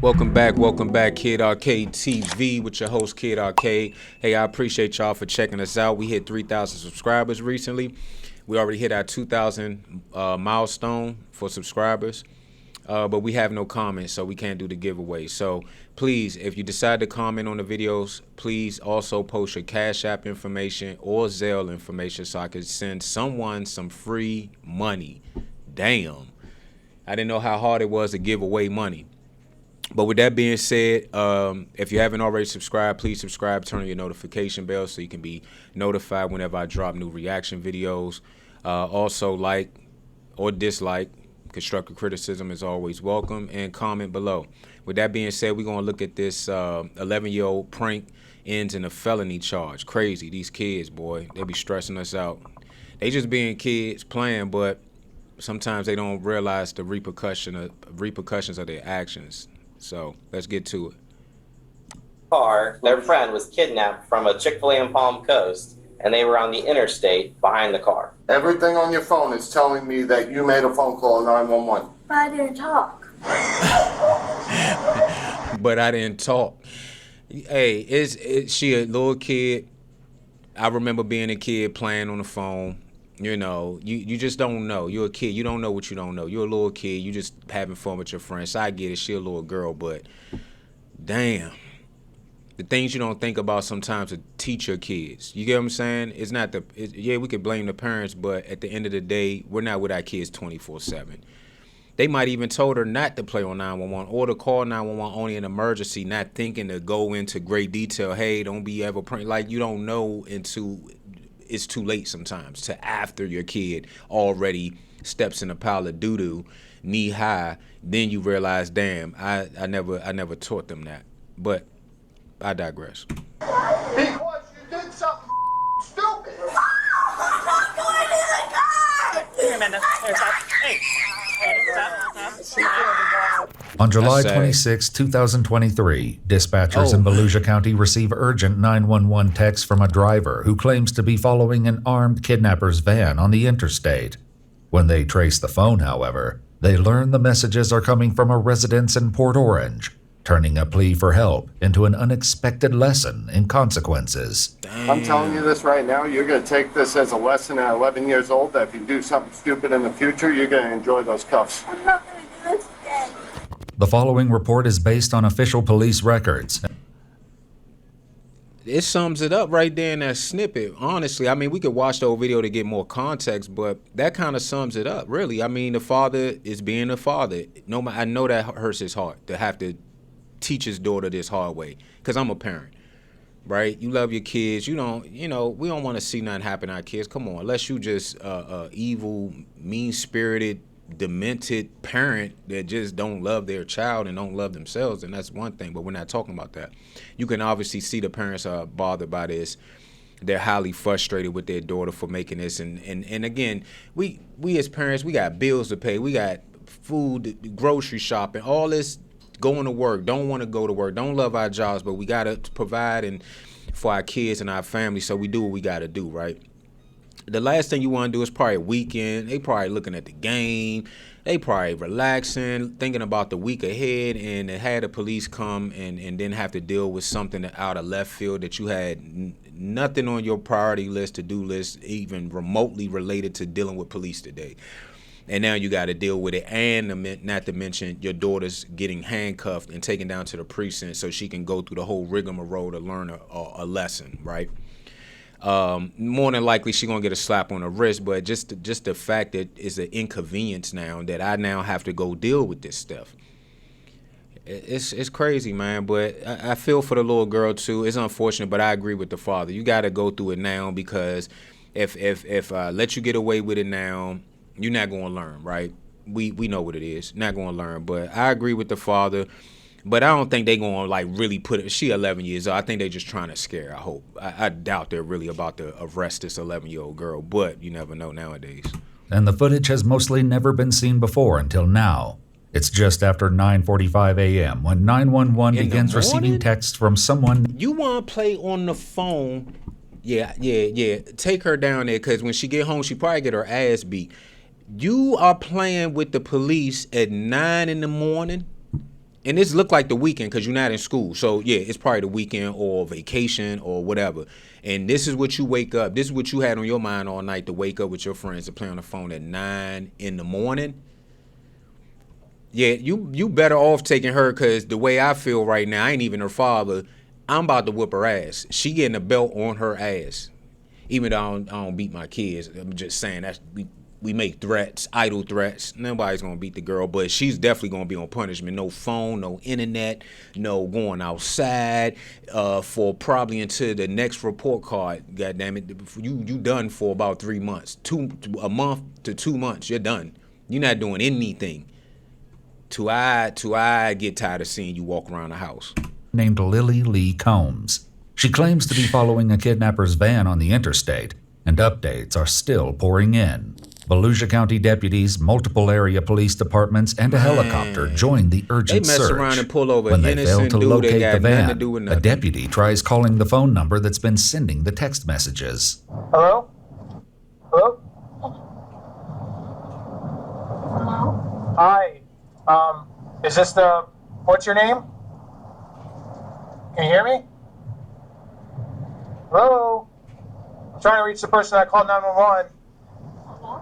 Welcome back, Kid Arcade TV with your host, Kid Arcade. Hey, I appreciate y'all for checking us out. We hit 3,000 subscribers recently. We already hit our 2,000 milestone for subscribers, but we have no comments, so we can't do the giveaway. So please, if you decide to comment on the videos, please also post your Cash App information or Zelle information so I can send someone some free money. Damn. I didn't know how hard it was to give away money. But with that being said, if you haven't already subscribed, please subscribe, turn on your notification bell so you can be notified whenever I drop new reaction videos. Also, like or dislike, constructive criticism is always welcome, and comment below. With that being said, we're going to look at this 11-year-old prank ends in a felony charge. Crazy, these kids, boy, they be stressing us out. They just being kids, playing, but sometimes they don't realize the repercussions of their actions. So let's get to it. Their friend was kidnapped from a Chick-fil-A in Palm Coast, and they were on the interstate behind the car. Everything on your phone is telling me that you made a phone call to 911. But I didn't talk. But I didn't talk. Hey, is she a little kid? I remember being a kid playing on the phone. You know, you just don't know. You're a kid. You don't know what you don't know. You're a little kid. You just having fun with your friends. So I get it. She a little girl, but damn. The things you don't think about sometimes to teach your kids. You get what I'm saying? It's not yeah, we could blame the parents, but at the end of the day, we're not with our kids 24/7. They might even told her not to play on 911 or to call 911 only in emergency, not thinking to go into great detail. Hey, don't be ever praying. Like, you don't know it's too late sometimes to after your kid already steps in a pile of doo-doo, knee high. Then you realize, damn, I never taught them that. But I digress. Because you did something stupid. On July 26, 2023, dispatchers in Volusia County receive urgent 911 text from a driver who claims to be following an armed kidnapper's van on the interstate. When they trace the phone, however, they learn the messages are coming from a residence in Port Orange, turning a plea for help into an unexpected lesson in consequences. Damn. I'm telling you this right now, you're going to take this as a lesson at 11 years old, that if you do something stupid in the future, you're going to enjoy those cuffs. I'm not going to do this again. The following report is based on official police records. It sums it up right there in that snippet. Honestly, I mean, we could watch the whole video to get more context, but that kind of sums it up, really. I mean, the father is being a father. No, I know that hurts his heart to have to teach his daughter this hard way, because I'm a parent, right? You love your kids. We don't want to see nothing happen to our kids. Come on, unless you just evil, mean-spirited, demented parent that just don't love their child and don't love themselves, and that's one thing, but we're not talking about that. You can obviously see the parents are bothered by this. They're highly frustrated with their daughter for making this, and again, we as parents, we got bills to pay, we got food, grocery shopping, all this, going to work, don't want to go to work, don't love our jobs, but we got to provide and for our kids and our family, so we do what we got to do, right? The last thing you want to do is probably a weekend. They probably looking at the game. They probably relaxing, thinking about the week ahead, and they had the police come and then have to deal with something out of left field that you had nothing on your priority list, to-do list, even remotely related to dealing with police today. And now you got to deal with it, and not to mention your daughter's getting handcuffed and taken down to the precinct so she can go through the whole rigmarole to learn a lesson, right? More than likely she's gonna get a slap on the wrist, but just the fact that it's an inconvenience now that I now have to go deal with this stuff. It's crazy, man, but I feel for the little girl too. It's unfortunate, but I agree with the father. You got to go through it now, because if I let you get away with it now, you're not gonna learn, right? We know what it is. Not gonna learn, but I agree with the father. But I don't think they gonna like really put it. She 11 years old. I think they just trying to scare her. I hope. I doubt they're really about to arrest this 11-year-old girl. But you never know nowadays. And the footage has mostly never been seen before until now. It's just after 9:45 a.m. when 911 begins receiving texts from someone. You want to play on the phone? Yeah. Take her down there, because when she get home, she probably get her ass beat. You are playing with the police at 9 in the morning. And this looked like the weekend because you're not in school. So, yeah, it's probably the weekend or vacation or whatever. And this is what you wake up. This is what you had on your mind all night, to wake up with your friends to play on the phone at 9 in the morning. Yeah, you better off taking her, because the way I feel right now, I ain't even her father. I'm about to whoop her ass. She getting a belt on her ass. Even though I don't beat my kids. I'm just saying that we make threats, idle threats. Nobody's going to beat the girl, but she's definitely going to be on punishment. No phone, no internet, no going outside for probably until the next report card. God damn it. You done for about 3 months. A month to 2 months, you're done. You're not doing anything. Till I get tired of seeing you walk around the house. Named Lily Lee Combs. She claims to be following a kidnapper's van on the interstate, and updates are still pouring in. Volusia County deputies, multiple area police departments, and a helicopter joined the urgent mess search. around and pull over when an they fail innocent to dude that locate got the nothing to van, do with a nothing. deputy tries calling the phone number that's been sending the text messages. Hello? Hello? Hello? Hi. Is this what's your name? Can you hear me? Hello? I'm trying to reach the person that called 911. Hello?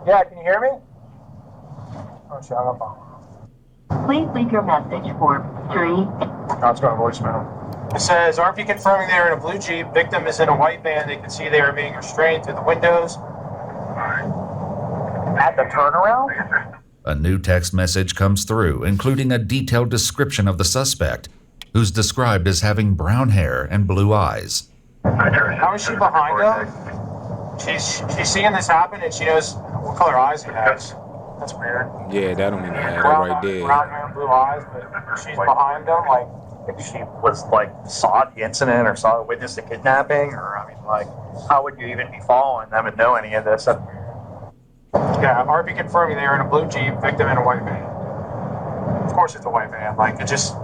Yeah, can you hear me? Oh, shit, I'm on phone. Please leave your message for 3. Oh, it's going to voicemail. It says, RP confirming they are in a blue Jeep. Victim is in a white van. They can see they are being restrained through the windows. At the turnaround? A new text message comes through, including a detailed description of the suspect, who's described as having brown hair and blue eyes. How is she behind him? She's seeing this happen and she knows what color eyes he has. That's weird. Yeah, that don't even have that Brown, right there. brown hair and blue eyes, but she's behind him. Like, If she was like saw the incident or saw witnessed the kidnapping, or I mean, like, how would you even be following them and know any of this? yeah, RP confirming they are in a blue Jeep, victim in a white van. Of course it's a white van. Like, it just,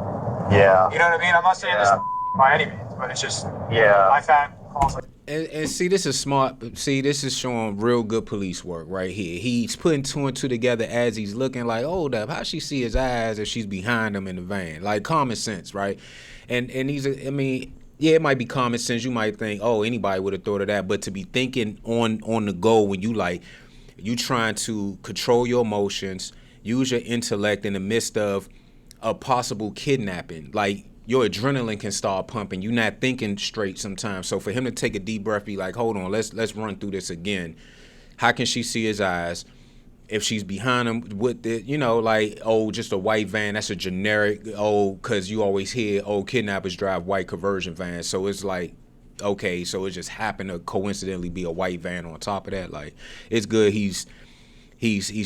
Yeah. you know what I mean? I'm not saying this by any means, but it's just, Yeah. I've had calls like, And see, this is smart. See, this is showing real good police work right here. He's putting 2 and 2 together as he's looking like, hold up, how she see his eyes if she's behind him in the van? Like, common sense, right? And he's, I mean, yeah, it might be common sense. You might think, oh, anybody would have thought of that. But to be thinking on the go when you trying to control your emotions, use your intellect in the midst of a possible kidnapping, like, your adrenaline can start pumping. You're not thinking straight sometimes. So for him to take a deep breath, be like, hold on, let's run through this again. How can she see his eyes? If she's behind him with the, like, oh, just a white van, that's a generic, because you always hear, kidnappers drive white conversion vans. So it's like, okay, so it just happened to coincidentally be a white van on top of that. Like, it's good he's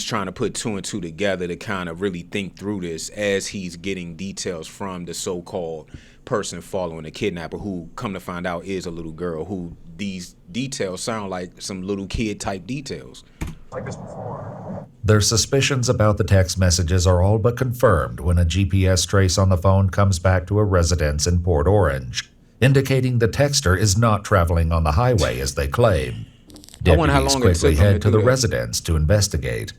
trying to put 2 and 2 together to kind of really think through this as he's getting details from the so-called person following the kidnapper, who, come to find out, is a little girl, who these details sound like some little kid type details. like this before. Their suspicions about the text messages are all but confirmed when a GPS trace on the phone comes back to a residence in Port Orange, indicating the texter is not traveling on the highway as they claim. I wonder how Deputies long it took quickly them head to to do the that. residence to investigate.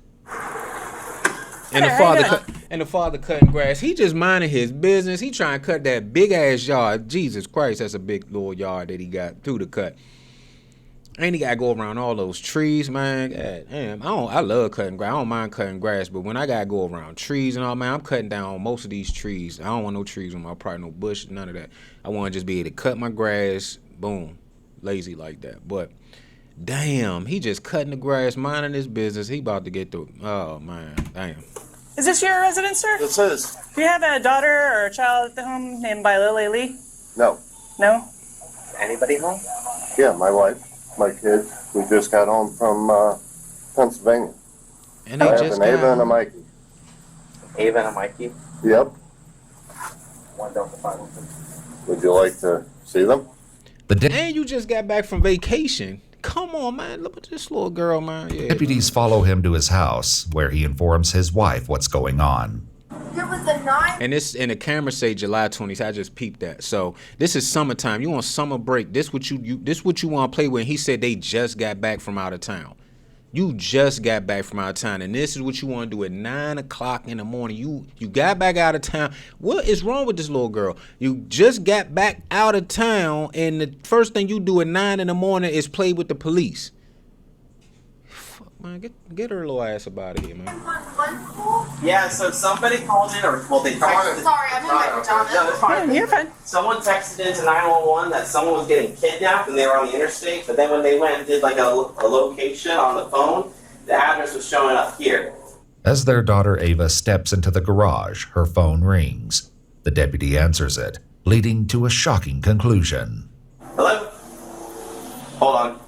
And the father cutting grass. He just minding his business. He trying to cut that big ass yard. Jesus Christ, that's a big little yard that he got through the cut. And he got to go around all those trees, man. God damn, I love cutting grass. I don't mind cutting grass, but when I got to go around trees and all, man, I'm cutting down most of these trees. I don't want no trees on my property, no bush, none of that. I want to just be able to cut my grass, boom, lazy like that. But damn, he just cutting the grass, minding his business. He about to get the, oh, man, damn. Is this your residence, sir? This is. Do you have a daughter or a child at the home named by Lily Lee? No. No? Anybody home? Yeah, my wife, my kids. We just got home from Pennsylvania. And I they have just an Ava got and a Mikey. Ava and a Mikey? Yep. One Delta 5. Would you like to see them? And you just got back from vacation. Come on, man. Look at this little girl, man. Yeah, Deputies follow him to his house, where he informs his wife what's going on. There was a knife. And the camera say July 20th. I just peeped that. So this is summertime. You on summer break. This what you want to play with. And he said they just got back from out of town. You just got back from out of town, and this is what you want to do at 9 o'clock in the morning. You got back out of town. What is wrong with this little girl? You just got back out of town, and the first thing you do at 9 in the morning is play with the police. Fuck, man, get her little ass up out of here, man. Yeah, so somebody called in, or well, they texted. Sorry, I'm in my pajamas. No, it's fine. You're fine. Someone texted into 911 that someone was getting kidnapped and they were on the interstate. But then when they went and did like a location on the phone, the address was showing up here. As their daughter Ava steps into the garage, her phone rings. The deputy answers it, leading to a shocking conclusion. Hello? Hold on.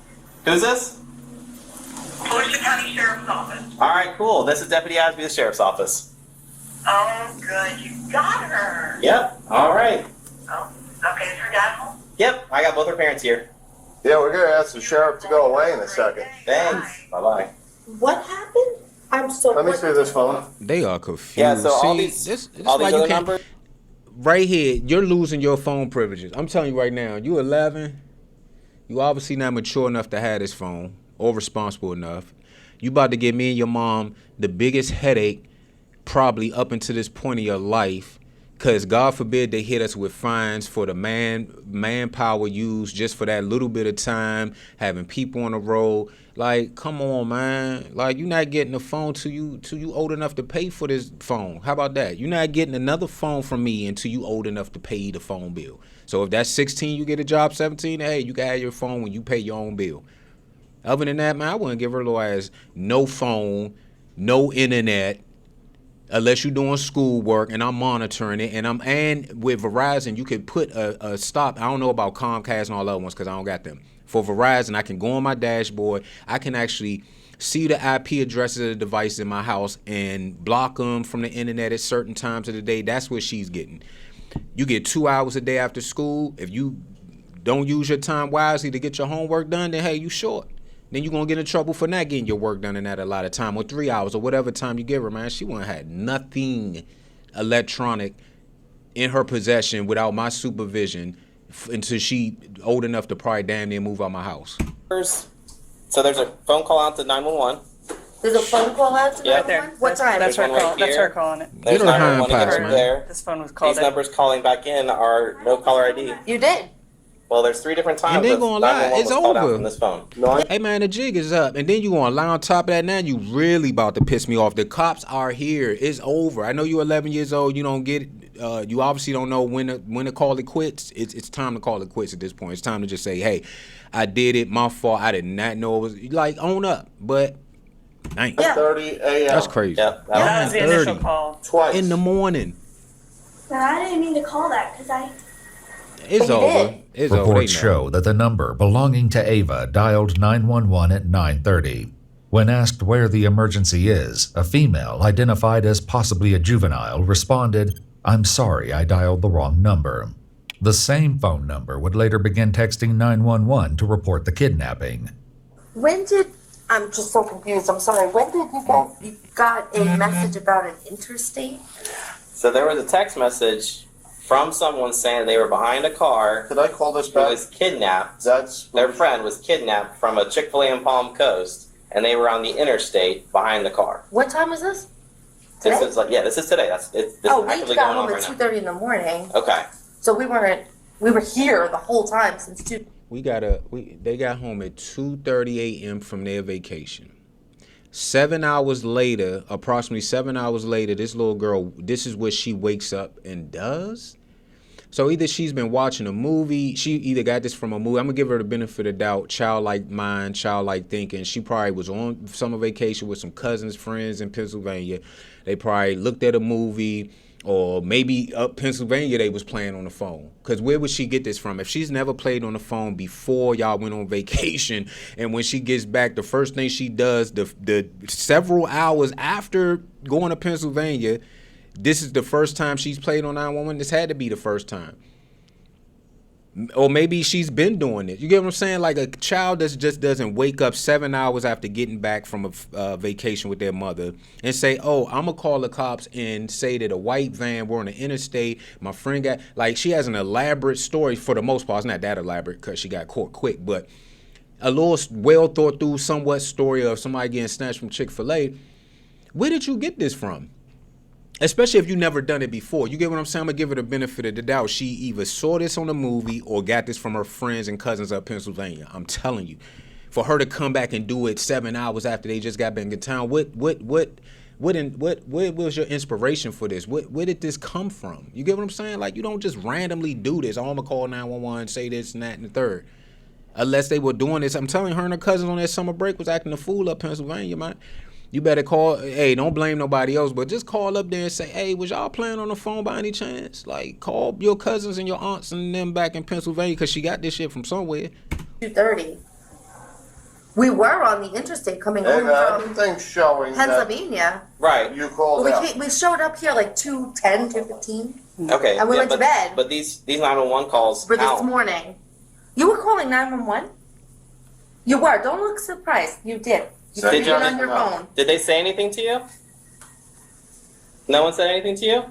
Who's this? Volusia County Sheriff's Office. All right, cool. This is Deputy Asby, the Sheriff's Office. Oh, good. You got her. Yep. All right. Oh, okay. Is her dad home? Yep. I got both her parents here. Yeah, we're gonna ask the sheriff to go away in a second. Thanks. Bye-bye. What happened? I'm so. Let me see this phone. They are confused. Yeah, so all See, these, this all why these you other can't- numbers. Right here, you're losing your phone privileges. I'm telling you right now, you 11, you obviously not mature enough to have this phone or responsible enough. You about to give me and your mom the biggest headache probably up until this point of your life, because God forbid they hit us with fines for the manpower used just for that little bit of time, having people on the road. Like, come on, man. Like, you're not getting a phone till you old enough to pay for this phone. How about that? You're not getting another phone from me until you old enough to pay the phone bill. So if that's 16, you get a job, 17, hey, you can have your phone when you pay your own bill. Other than that, man, I wouldn't give her little ass no phone, no internet, unless you're doing schoolwork and I'm monitoring it. And with Verizon, you could put a stop. I don't know about Comcast and all the other ones because I don't got them. For Verizon, I can go on my dashboard. I can actually see the IP addresses of the device in my house and block them from the internet at certain times of the day. That's what she's getting. You get 2 hours a day after school. If you don't use your time wisely to get your homework done, then hey, you short. Then you're going to get in trouble for not getting your work done in that a lot of time, or 3 hours, or whatever time you give her, man. She wouldn't have had nothing electronic in her possession without my supervision until she old enough to probably damn near move out my house. So there's a phone call out to 911. There's a phone call out to Yeah. Right there. What time? That's her There's one call. right That's here. her calling it. There's Get her behind 911 again pass, right man. there. This phone was called These in. numbers calling back in are no caller ID. You did. Well, there's 3 different times. And they that gonna lie, 911 it's was called out over. from this phone. No, Hey, man, the jig is up. And then you gonna lie on top of that now, you really about to piss me off. The cops are here. It's over. I know you're 11 years old. You don't get it. You obviously don't know when to call it quits. It's time to call it quits at this point. It's time to just say, hey, I did it. My fault. I did not know it was. Like, own up. But, dang. 30 a.m. That's crazy. Yeah, That was the initial 9:30 call. Twice. in the morning. I didn't mean to call that because I. It's But you over. did. It's over. They Reports know. show that the number belonging to Ava dialed 911 at 9:30. When asked where the emergency is, a female identified as possibly a juvenile responded, "I'm sorry, I dialed the wrong number." The same phone number would later begin texting 911 to report the kidnapping. When did? I'm just so confused. I'm sorry. When did you got a message about an interstate? So there was a text message from someone saying they were behind a car Could I call this who back? was kidnapped. That's Their friend was kidnapped from a Chick-fil-A in Palm Coast, and they were on the interstate behind the car. What time was this? This Today? is like, yeah, this is today. This We is actively got going on home right at now. 2:30 in the morning, Okay. so we were here the whole time since 2. They got home at 2:30 a.m. from their vacation. 7 hours later, approximately 7 hours later, this little girl, this is what she wakes up and does. So either she's been watching a movie, she either got this from a movie. I'm gonna give her the benefit of doubt, childlike mind, childlike thinking. She probably was on summer vacation with some cousins, friends in Pennsylvania. They probably looked at a movie, or maybe up Pennsylvania they was playing on the phone. Because where would she get this from? If she's never played on the phone before y'all went on vacation, and when she gets back, the first thing she does, the several hours after going to Pennsylvania, this is the first time she's played on 911. This had to be the first time. Or maybe she's been doing it. You get what I'm saying? Like a child that just doesn't wake up 7 hours after getting back from a vacation with their mother and say, oh, I'm going to call the cops and say that a white van, we're on the interstate, my friend got, like, she has an elaborate story for the most part. It's not that elaborate because she got caught quick, but a little well thought through, somewhat story of somebody getting snatched from Chick-fil-A. Where did you get this from? Especially if you never done it before. You get what I'm saying? I'm going to give her the benefit of the doubt. She either saw this on a movie or got this from her friends and cousins up Pennsylvania. I'm telling you. For her to come back and do it 7 hours after they just got back in town, what was your inspiration for this? Where did this come from? You get what I'm saying? Like, you don't just randomly do this. Oh, I'm going to call 911, say this and that and the third. Unless they were doing this. I'm telling you, her and her cousins on that summer break was acting a fool up Pennsylvania, man. You better call, hey, don't blame nobody else, but just call up there and say, hey, was y'all playing on the phone by any chance? Like, call your cousins and your aunts and them back in Pennsylvania, because she got this shit from somewhere. 2:30. We were on the interstate coming home from everything's showing Pennsylvania. Right. You called out. We showed up here like 2:10, 2:15. Okay. And we went to bed. But these 911 calls For this count. morning. You were calling 911? You were. Don't look surprised. You did. You Did did you it on your phone. Did they say anything to you? No one said anything to you?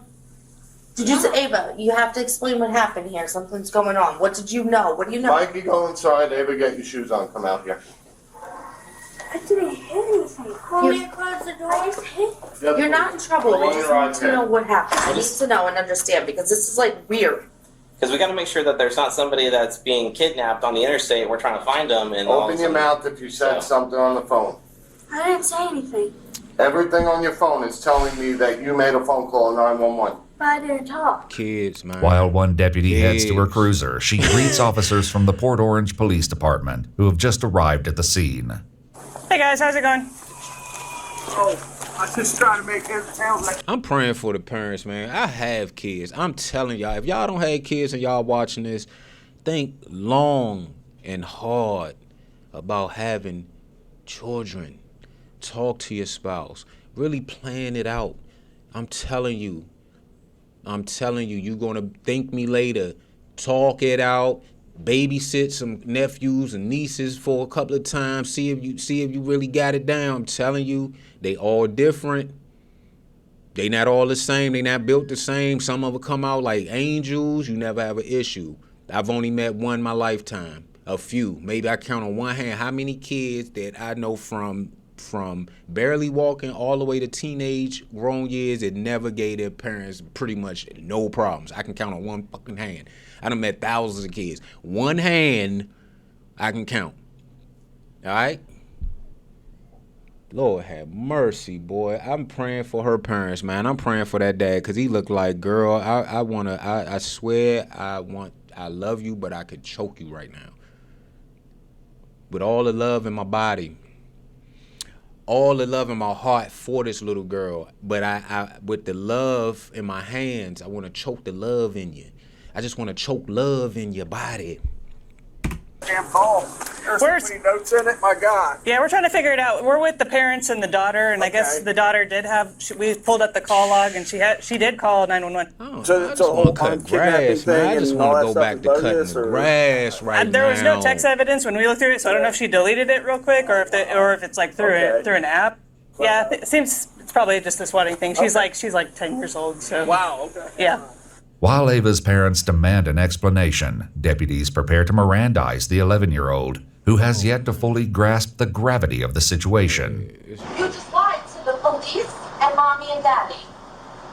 Did you say, Ava, you have to explain what happened here. Something's going on. What did you know? What do you know? Mikey, go inside. Ava, get your shoes on. Come out here. I didn't hear anything. Want me to close the door? You're not in trouble. We just need to know what happened. I need to know and understand because this is like weird. Because we got to make sure that there's not somebody that's being kidnapped on the interstate. We're trying to find them. And Open your mouth if you said something on the phone. I didn't say anything. Everything on your phone is telling me that you made a phone call 911. But I didn't talk. Kids, man. While one deputy heads to her cruiser, she greets officers from the Port Orange Police Department who have just arrived at the scene. Hey guys, how's it going? Oh, I was just trying to make heads and tails like. I'm praying for the parents, man. I have kids. I'm telling y'all, if y'all don't have kids and y'all watching this, think long and hard about having children. Talk to your spouse. Really plan it out. I'm telling you, you're gonna thank me later. Talk it out. Babysit some nephews and nieces for a couple of times. See if you really got it down. I'm telling you, they all different. They not all the same. They not built the same. Some of them come out like angels. You never have an issue. I've only met one in my lifetime. A few. Maybe I count on one hand how many kids that I know from barely walking all the way to teenage grown years that never gave their parents pretty much no problems. I can count on one fucking hand. I done met thousands of kids. One hand I can count. All right? Lord have mercy, boy. I'm praying for her parents, man. I'm praying for that dad because he looked like, girl, I swear I love you, but I could choke you right now. With all the love in my body. All the love in my heart for this little girl, but I with the love in my hands, I want to choke the love in you. I just want to choke love in your body. Damn call. There's so many notes in it, my God. Yeah, we're trying to figure it out. We're with the parents and the daughter, and I guess the daughter did have. We pulled up the call log, and she did call 911. Oh, so I just want to cut grass, man. I just want to go back to cutting the grass right now. There was no text evidence when we looked through it, so I don't know if she deleted it real quick or if it's like through an app. Yeah, it seems it's probably just this wedding thing. She's like 10 years old. So wow. Okay. Yeah. While Ava's parents demand an explanation, deputies prepare to Mirandize the 11-year-old, who has yet to fully grasp the gravity of the situation. You just lied to the police and mommy and daddy.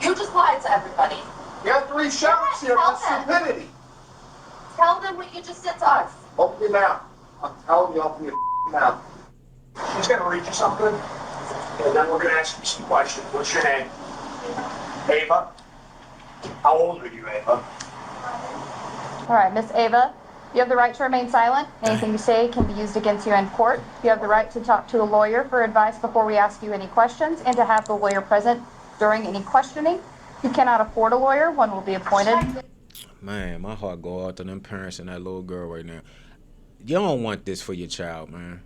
You just lied to everybody. You have 3 shots here. That's stupidity. Tell them what you just said to us. Open your mouth. I'm telling you, open your mouth. She's going to read you something, and then we're going to ask you some questions. What's your name? Ava. How old are you, Ava? All right, Miss Ava, you have the right to remain silent. Anything you say can be used against you in court. You have the right to talk to a lawyer for advice before we ask you any questions and to have the lawyer present during any questioning. If you cannot afford a lawyer, one will be appointed. Man, my heart go out to them parents and that little girl right now. You don't want this for your child, man.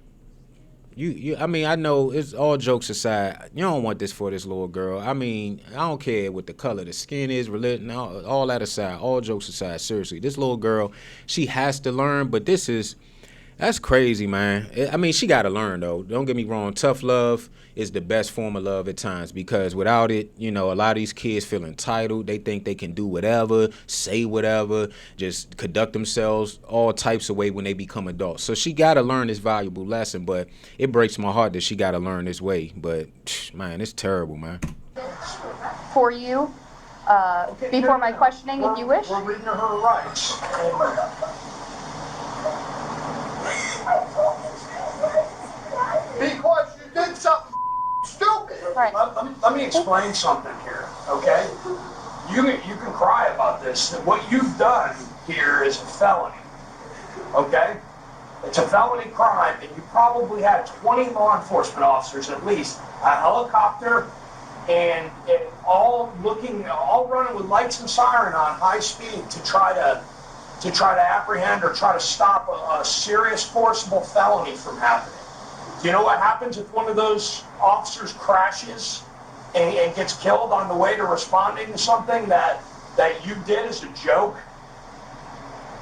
I mean, I know it's all jokes aside. You don't want this for this little girl. I mean, I don't care what the color of the skin is, religion, all that aside. All jokes aside, seriously, this little girl, she has to learn. But this is That's crazy, man. I mean, she got to learn, though. Don't get me wrong. Tough love is the best form of love at times, because without it, you know, a lot of these kids feel entitled. They think they can do whatever, say whatever, just conduct themselves all types of way when they become adults. So she got to learn this valuable lesson, but it breaks my heart that she got to learn this way. But, man, it's terrible, man. For you, before my questioning, if you wish. We're reading her rights. Because you did something stupid. Right. Let me explain something here, okay? You can cry about this. What you've done here is a felony, okay? It's a felony crime, and you probably had 20 law enforcement officers at least, a helicopter, and all running with lights and siren on high speed to try to apprehend or try to stop a serious forcible felony from happening. Do you know what happens if one of those officers crashes and gets killed on the way to responding to something that you did as a joke?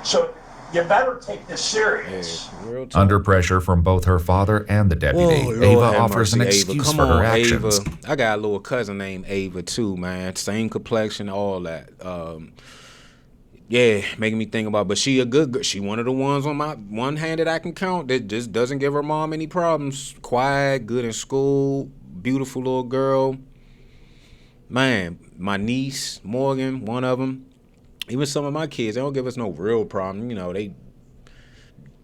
So you better take this serious. Under pressure from both her father and the deputy, Ava offers an excuse for her actions. Ava. I got a little cousin named Ava too, man. Same complexion, all that. Yeah, making me think about, but she a good girl. She one of the ones on my one hand that I can count that just doesn't give her mom any problems. Quiet, good in school, beautiful little girl. Man, my niece, Morgan, one of them. Even some of my kids, they don't give us no real problem. You know, they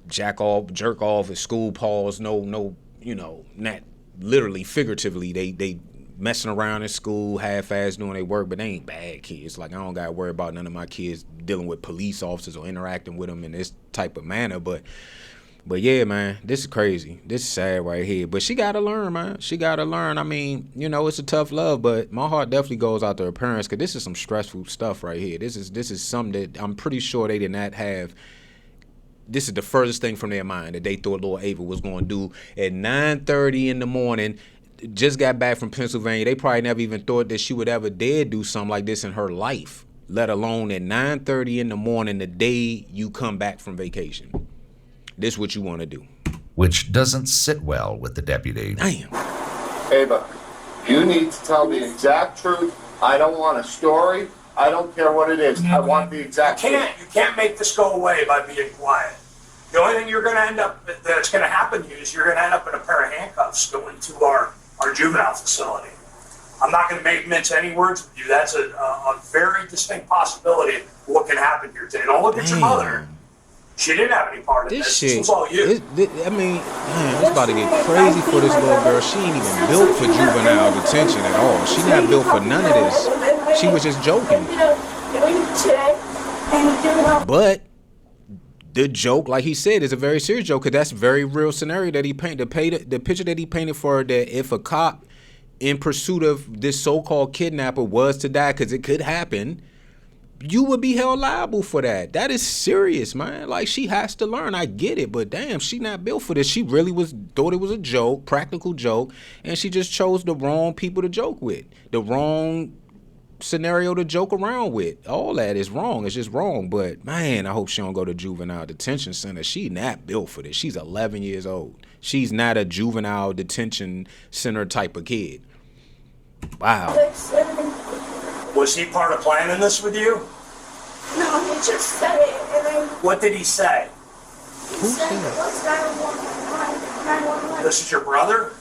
jerk off at school, pause, no, you know, not literally, figuratively. They messing around in school, half-ass doing their work, but they ain't bad kids. Like, I don't got to worry about none of my kids dealing with police officers or interacting with them in this type of manner. But yeah, man, this is crazy. This is sad right here. But she got to learn, man. She got to learn. I mean, you know, it's a tough love, but my heart definitely goes out to her parents, because this is some stressful stuff right here. This is something that I'm pretty sure they did not have. This is the furthest thing from their mind that they thought little Ava was going to do at 9:30 in the morning. Just got back from Pennsylvania. They probably never even thought that she would ever dare do something like this in her life, let alone at 9:30 in the morning the day you come back from vacation. This is what you want to do. Which doesn't sit well with the deputy. Damn. Ava, you need to tell the exact truth. I don't want a story. I don't care what it is. I want the exact truth. You can't make this go away by being quiet. The only thing that's going to happen to you is you're going to end up in a pair of handcuffs going to our juvenile facility. I'm not going to mince any words with you. That's a very distinct possibility of what can happen here today. Don't look at your mother. She didn't have any part in this. This was all you. I mean, man, it's about to get crazy for this little girl. She ain't even built for juvenile detention at all. She not built for none of this. She was just joking. But the joke, like he said, is a very serious joke, because that's a very real scenario that he painted. The picture that he painted for her, that if a cop in pursuit of this so-called kidnapper was to die, because it could happen, you would be held liable for that. That is serious, man. Like, she has to learn. I get it, but damn, she not built for this. She really thought it was a joke, practical joke, and she just chose the wrong people to joke with, the wrong scenario to joke around with. All that is wrong. It's just wrong. But man, I hope she don't go to juvenile detention center. She not built for this. She's 11 years old. She's not a juvenile detention center type of kid. Wow. Was he part of planning this with you? No, he just said it, and then What did he say? he said, "What's 911?" This is your brother?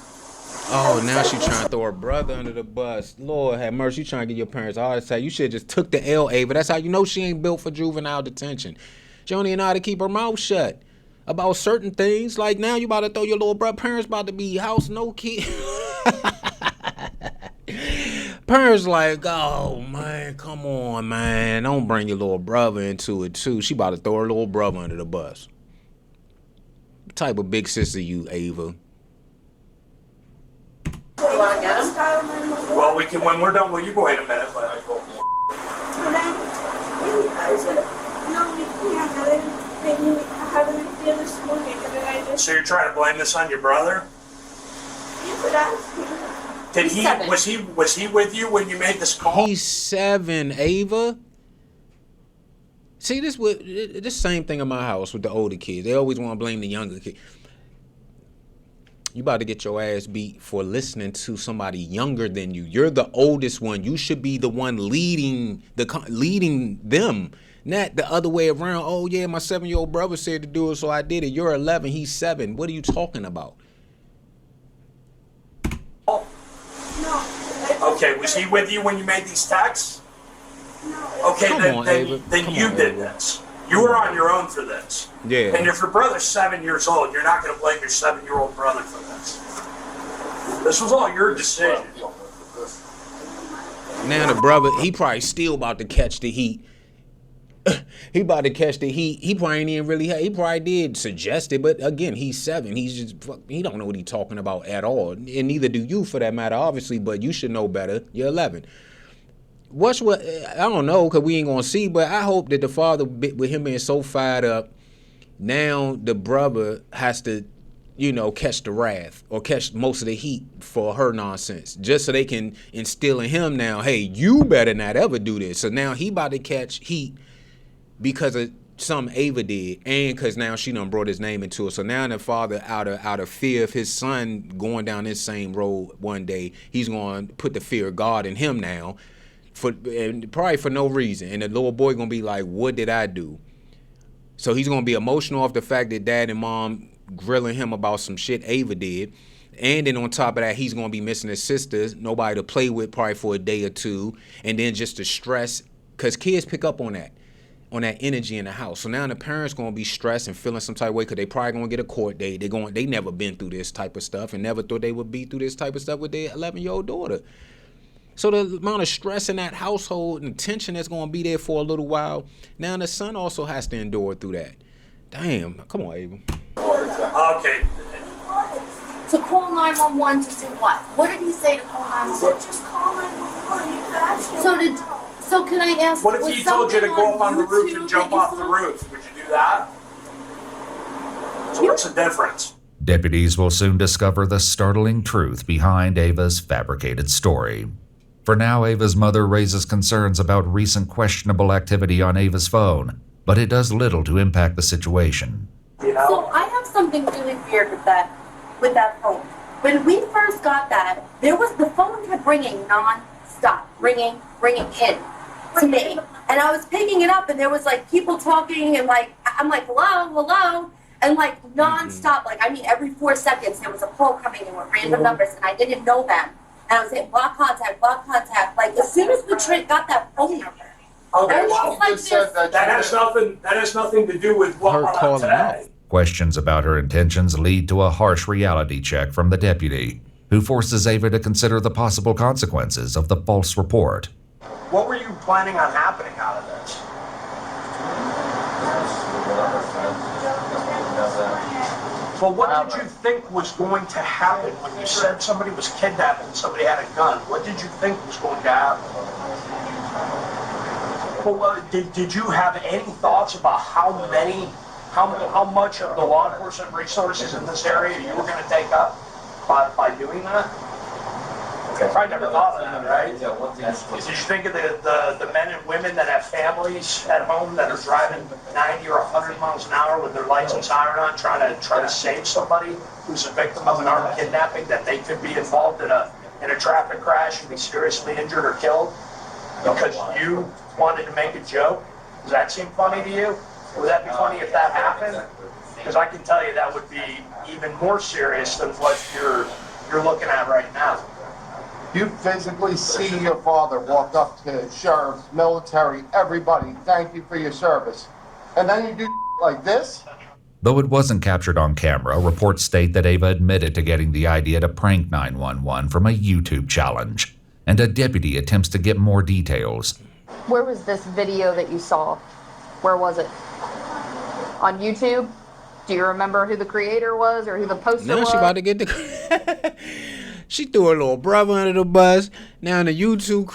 Oh, now she trying to throw her brother under the bus. Lord have mercy. You trying to get your parents a heart attack. You should have just took the L, Ava. That's how you know she ain't built for juvenile detention. She don't even know how to keep her mouth shut about certain things. Like, now you about to throw your little brother. Parents about to be house no kid. Parents like, oh, man, come on, man. Don't bring your little brother into it, too. She about to throw her little brother under the bus. What type of big sister you, Ava? You want to get him? Well, we can, when we're done, will you go in a minute? But I go. I said, no, we can't. I had an idea this morning, and then I just... So you're trying to blame this on your brother? You could ask me. Did he, was he with you when you made this call? He's 7, Ava. See, this same thing in my house with the older kids. They always want to blame the younger kid. You about to get your ass beat for listening to somebody younger than you. You're the oldest one. You should be the one leading them, not the other way around. Oh yeah, my 7-year-old brother said to do it, so I did it. You're 11, he's 7. What are you talking about? Oh. No. Okay, was he with you when you made these texts? No. Okay, then you did this. You were on your own for this. Yeah. And if your brother's 7 years old, you're not going to blame your 7-year-old brother for this. This was all your decision. Now the brother, he probably still about to catch the heat. He about to catch the heat. He probably ain't even really. He probably did suggest it, but again, he's 7. He don't know what he's talking about at all, and neither do you, for that matter, obviously. But you should know better. You're 11. I don't know, because we ain't gonna see, but I hope that the father, with him being so fired up, now the brother has to, catch the wrath or catch most of the heat for her nonsense, just so they can instill in him now, hey, you better not ever do this. So now he about to catch heat because of something Ava did, and because now she done brought his name into it. So now the father, out of fear of his son going down this same road one day, he's going to put the fear of God in him now, and probably for no reason. And the little boy gonna be like, what did I do? So he's gonna be emotional off the fact that dad and mom grilling him about some shit Ava did. And then on top of that, he's gonna be missing his sisters, nobody to play with probably for a day or two. And then just the stress, because kids pick up on that energy in the house. So now the parents gonna be stressed and feeling some type of way, because they probably gonna get a court date. They never been through this type of stuff and never thought they would be through this type of stuff with their 11-year-old daughter. So the amount of stress in that household and tension that's going to be there for a little while, now the son also has to endure through that. Damn. Come on, Ava. Okay. To call 911 to do what? What did he say to call 911? Just call 911. So can I ask? What if he told you to go up on the roof and jump off the roof? Would you do that? So what's the difference? Deputies will soon discover the startling truth behind Ava's fabricated story. For now, Ava's mother raises concerns about recent questionable activity on Ava's phone, but it does little to impact the situation. So I have something really weird with that phone. When we first got that, the phone kept ringing non-stop, ringing in to me. And I was picking it up, and there was like people talking, and I'm like, hello, and like non-stop, every 4 seconds there was a call coming in with random numbers, and I didn't know them. And I was saying, block contact. Like, as soon as we got that phone number, that has nothing to do with what her calling out. Questions about her intentions lead to a harsh reality check from the deputy, who forces Ava to consider the possible consequences of the false report. What were you planning on happening out of this? Well, what did you think was going to happen when you said somebody was kidnapped and somebody had a gun? What did you think was going to happen? Well, did you have any thoughts about how much of the law enforcement resources in this area you were going to take up by doing that? I probably never thought of that, right? Did you think of the men and women that have families at home that are driving 90 or 100 miles an hour with their lights and siren on, trying to save somebody who's a victim of an armed kidnapping, that they could be involved in a traffic crash and be seriously injured or killed because you wanted to make a joke? Does that seem funny to you? Would that be funny if that happened? Because I can tell you that would be even more serious than what you're looking at right now. You physically see your father walk up to sheriffs, military, everybody, thank you for your service. And then you do like this? Though it wasn't captured on camera, reports state that Ava admitted to getting the idea to prank 911 from a YouTube challenge, and a deputy attempts to get more details. Where was this video that you saw? Where was it? On YouTube? Do you remember who the creator was or who the poster was? Now she about to get the... She threw her little brother under the bus. Now in the YouTube...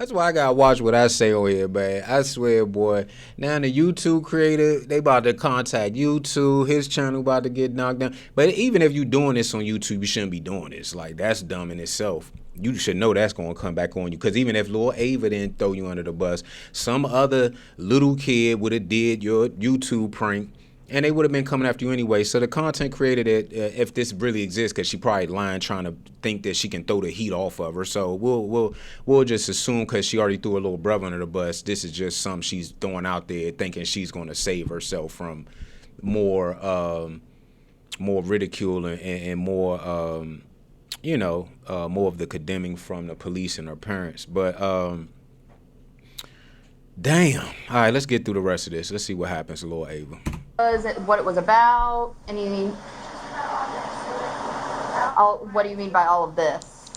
That's why I gotta watch what I say on here, man. I swear, boy. Now the YouTube creator, they about to contact YouTube. His channel about to get knocked down. But even if you doing this on YouTube, you shouldn't be doing this. Like, that's dumb in itself. You should know that's gonna come back on you. Because even if Lil Ava didn't throw you under the bus, some other little kid would have did your YouTube prank. And they would have been coming after you anyway. So the content creator, that if this really exists, because she probably lying, trying to think that she can throw the heat off of her. So we'll just assume, because she already threw her little brother under the bus, this is just something she's throwing out there, thinking she's going to save herself from more ridicule and more more of the condemning from the police and her parents. But damn. All right, let's get through the rest of this. Let's see what happens to Lil Ava. What it was about? What do you mean by all of this?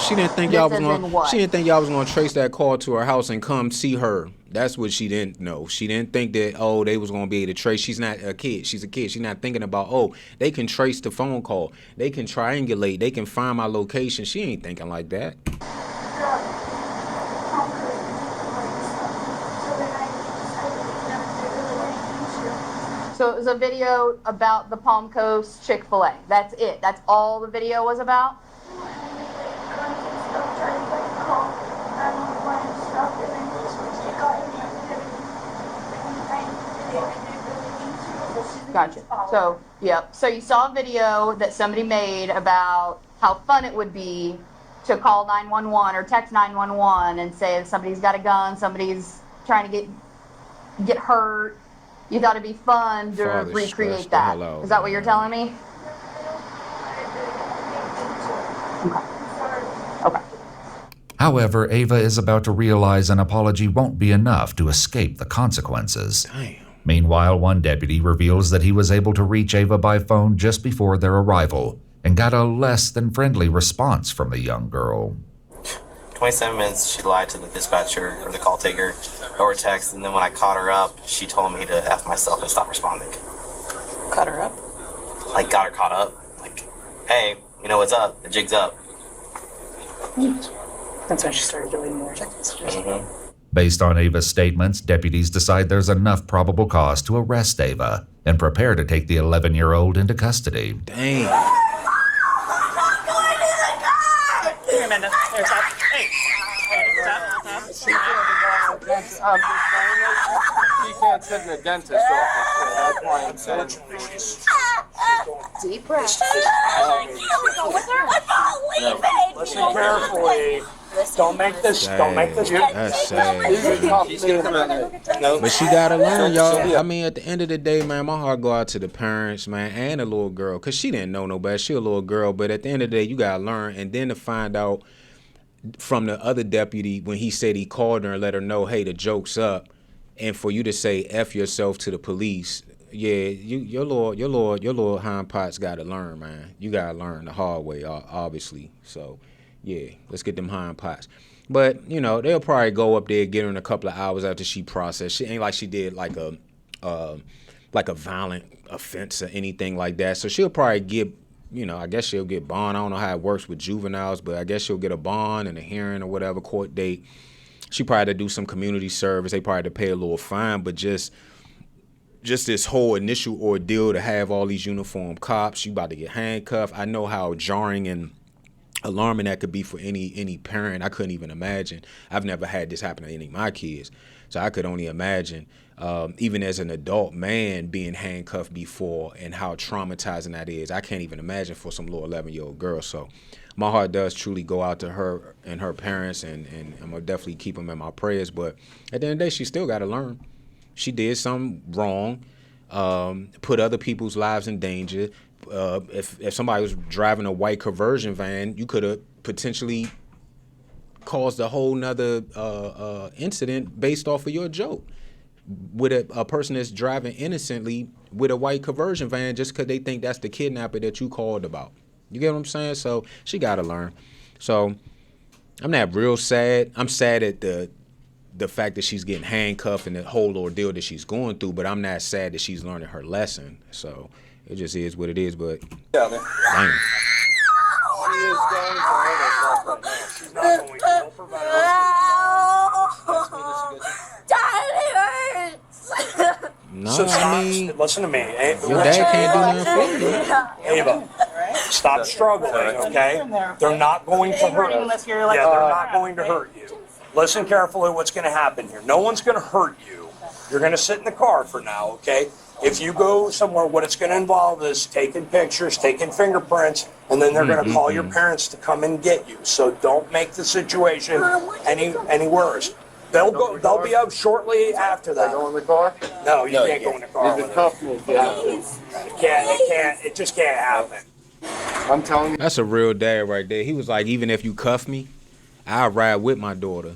She didn't think y'all was gonna. She didn't think y'all was gonna trace that call to her house and come see her. That's what she didn't know. She didn't think that they was gonna be able to trace. She's not a kid. She's a kid. She's not thinking about they can trace the phone call. They can triangulate. They can find my location. She ain't thinking like that. So it was a video about the Palm Coast Chick-fil-A. That's it. That's all the video was about? Gotcha. So, yep. So you saw a video that somebody made about how fun it would be to call 911 or text 911 and say if somebody's got a gun, somebody's trying to get hurt. You thought it'd be fun to recreate that. Is that what you're telling me? Okay. However, Ava is about to realize an apology won't be enough to escape the consequences. Damn. Meanwhile, one deputy reveals that he was able to reach Ava by phone just before their arrival and got a less than friendly response from the young girl. 27 minutes, she lied to the dispatcher or the call taker over text, and then when I caught her up, she told me to F myself and stop responding. Caught her up? Like, got her caught up. Like, hey, you know what's up? The jig's up. That's when she started deleting more text messages. Mm-hmm. Based on Ava's statements, deputies decide there's enough probable cause to arrest Ava and prepare to take the 11-year-old into custody. Dang. Here, Amanda. There, stop. Hey. Stop. She can't sit in a dentist's office, so that's why I'm saying. Deep breath. Listen carefully. Don't make this. That's sad. She's gonna come out. No. But she gotta learn, y'all. I mean, at the end of the day, man, my heart go out to the parents, man, and the little girl, cause she didn't know no better. She a little girl, but at the end of the day, you gotta learn, and then to find out from the other deputy when he said he called her and let her know, hey, the joke's up, and for you to say F yourself to the police, yeah, your little hind parts gotta learn, man. You gotta learn the hard way, obviously. So, yeah, let's get them hind parts. But, you know, they'll probably go up there, get her in a couple of hours after she processed. She ain't like she did like a violent offense or anything like that. So she'll probably get, you know, I guess she'll get bond. I don't know how it works with juveniles, but I guess she'll get a bond and a hearing or whatever, court date. She probably had to do some community service. They probably had to pay a little fine, but just this whole initial ordeal to have all these uniformed cops, you about to get handcuffed. I know how jarring and alarming that could be for any parent. I couldn't even imagine. I've never had this happen to any of my kids, so I could only imagine, even as an adult man, being handcuffed before and how traumatizing that is. I can't even imagine for some little 11-year-old girl. So my heart does truly go out to her and her parents, and I'm gonna definitely keep them in my prayers. But at the end of the day, she still got to learn. She did something wrong, put other people's lives in danger. If somebody was driving a white conversion van, you could have potentially caused a whole nother incident based off of your joke. With a person that's driving innocently with a white conversion van just because they think that's the kidnapper that you called about. You get what I'm saying? So she got to learn. So I'm not real sad. I'm sad at the fact that she's getting handcuffed and the whole ordeal that she's going through, but I'm not sad that she's learning her lesson. So it just is what it is, but Yeah, dang. She is going for violence. Daddy hurts. No, So stop. I mean, Listen to me. your dad can't do nothing for you. Ava, stop struggling, okay? They're not going to hurt you. Unless you're like, Yeah, they're not going to hurt you. Listen carefully what's going to happen here. No one's going to hurt you. You're going to sit in the car for now, okay? If you go somewhere, what it's going to involve is taking pictures, taking fingerprints, and then they're going to call your parents to come and get you. So don't make the situation any worse. They'll be up shortly after that. Go in the car? No, you can't go in the car. You with can it. cuff me if you have to. It just can't happen. I'm telling you. That's a real dad right there. He was like, even if you cuff me, I'll ride with my daughter.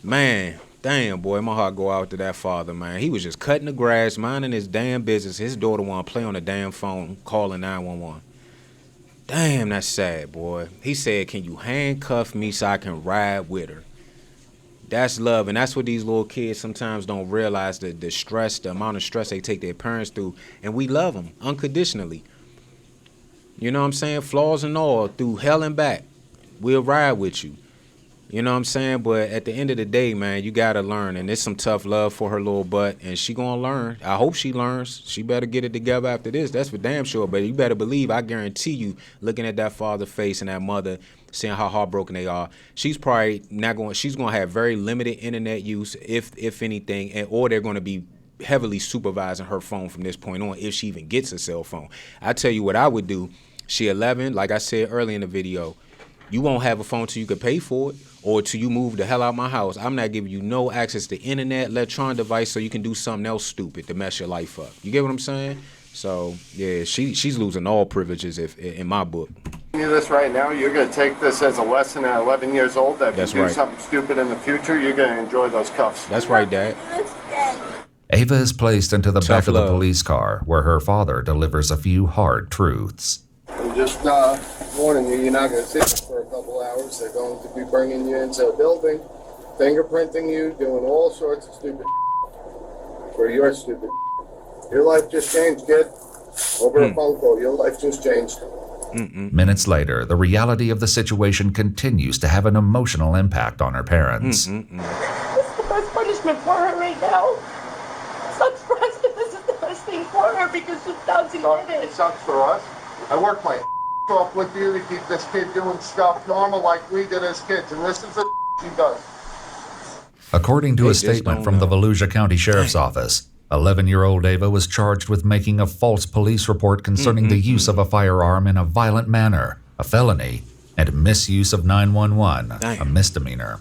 Man, damn, boy, my heart go out to that father, man. He was just cutting the grass, minding his damn business. His daughter want to play on the damn phone, calling 911. Damn, that's sad, boy. He said, can you handcuff me so I can ride with her? That's love, and that's what these little kids sometimes don't realize, the stress, the amount of stress they take their parents through, and we love them unconditionally. You know what I'm saying? Flaws and all, through hell and back, we'll ride with you. You know what I'm saying? But at the end of the day, man, you got to learn, and there's some tough love for her little butt, and she going to learn. I hope she learns. She better get it together after this. That's for damn sure, but you better believe, I guarantee you, looking at that father's face and that mother, seeing how heartbroken they are, she's probably not going. She's going to have very limited internet use, if anything, or they're going to be heavily supervising her phone from this point on, if she even gets a cell phone. I tell you what I would do. She 11, like I said earlier in the video. You won't have a phone till you can pay for it, or till you move the hell out my house. I'm not giving you no access to internet, electronic device, so you can do something else stupid to mess your life up. You get what I'm saying? So yeah, she's losing all privileges in my book. You this right now, you're going to take this as a lesson at 11 years old that if That's you do right. something stupid in the future, you're going to enjoy those cuffs. That's right, Dad. Ava is placed into the Tough back of the love. police car, where her father delivers a few hard truths. I'm just warning you, you're not going to sit here for a couple hours. They're going to be bringing you into a building, fingerprinting you, doing all sorts of stupid for your stupid. Your life just changed, kid. Over a phone call, your life just changed. Minutes later, the reality of the situation continues to have an emotional impact on her parents. This is the best punishment for her right now. Sucks for us, but this is the best thing for her because she's bouncing on It it. sucks for us. I work my off with you to keep this kid doing stuff normal like we did as kids, and this is the she does. According to They a just statement don't from the know. Volusia County Sheriff's Office, 11-year-old Ava was charged with making a false police report concerning the use of a firearm in a violent manner, a felony, and misuse of 911, a Damn. misdemeanor.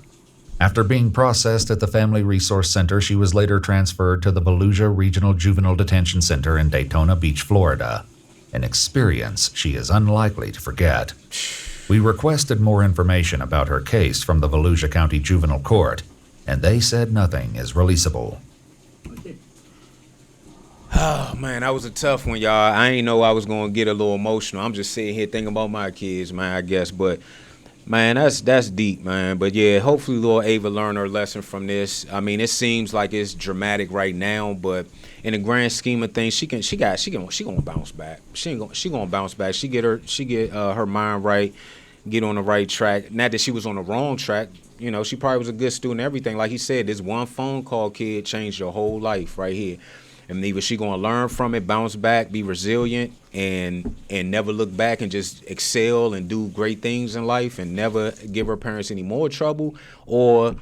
After being processed at the Family Resource Center, she was later transferred to the Volusia Regional Juvenile Detention Center in Daytona Beach, Florida, an experience she is unlikely to forget. We requested more information about her case from the Volusia County Juvenile Court, and they said nothing is releasable. Oh man, that was a tough one, y'all. I ain't know I was gonna get a little emotional. I'm just sitting here thinking about my kids, man, I guess. But man, that's deep, man. But yeah, hopefully little Ava learned her lesson from this. I mean, it seems like it's dramatic right now, but in the grand scheme of things, she gonna bounce back. She gonna bounce back. She get her mind right, get on the right track. Not that she was on the wrong track. You know, she probably was a good student, everything. Like he said, this one phone call, kid, changed your whole life right here. And either she gonna learn from it, bounce back, be resilient, and never look back and just excel and do great things in life and never give her parents any more trouble, or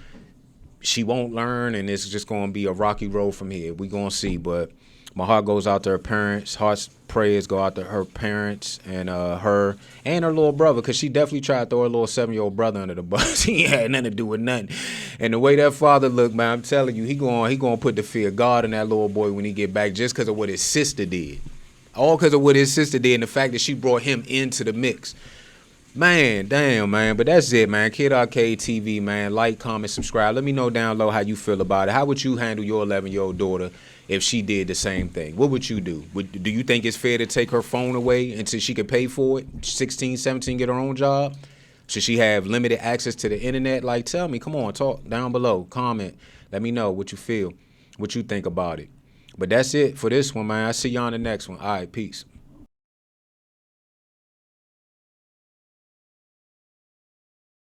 she won't learn and it's just gonna be a rocky road from here. We gonna see, but my heart goes out to her parents. Heart's prayers go out to her parents and her and her little brother, because she definitely tried to throw her little 7-year-old brother under the bus. He had nothing to do with nothing. And the way that father looked, man, I'm telling you, he gonna put the fear of God in that little boy when he get back, just because of what his sister did. All because of what his sister did and the fact that she brought him into the mix. Man, damn, man. But that's it, man. Kid Arcade TV, man. Like, comment, subscribe. Let me know down low how you feel about it. How would you handle your 11-year-old daughter if she did the same thing? What would you do? Do you think it's fair to take her phone away until she could pay for it? 16, 17, get her own job? Should she have limited access to the internet? Like, tell me. Come on, talk down below. Comment. Let me know what you feel, what you think about it. But that's it for this one, man. I'll see you on the next one. All right, peace.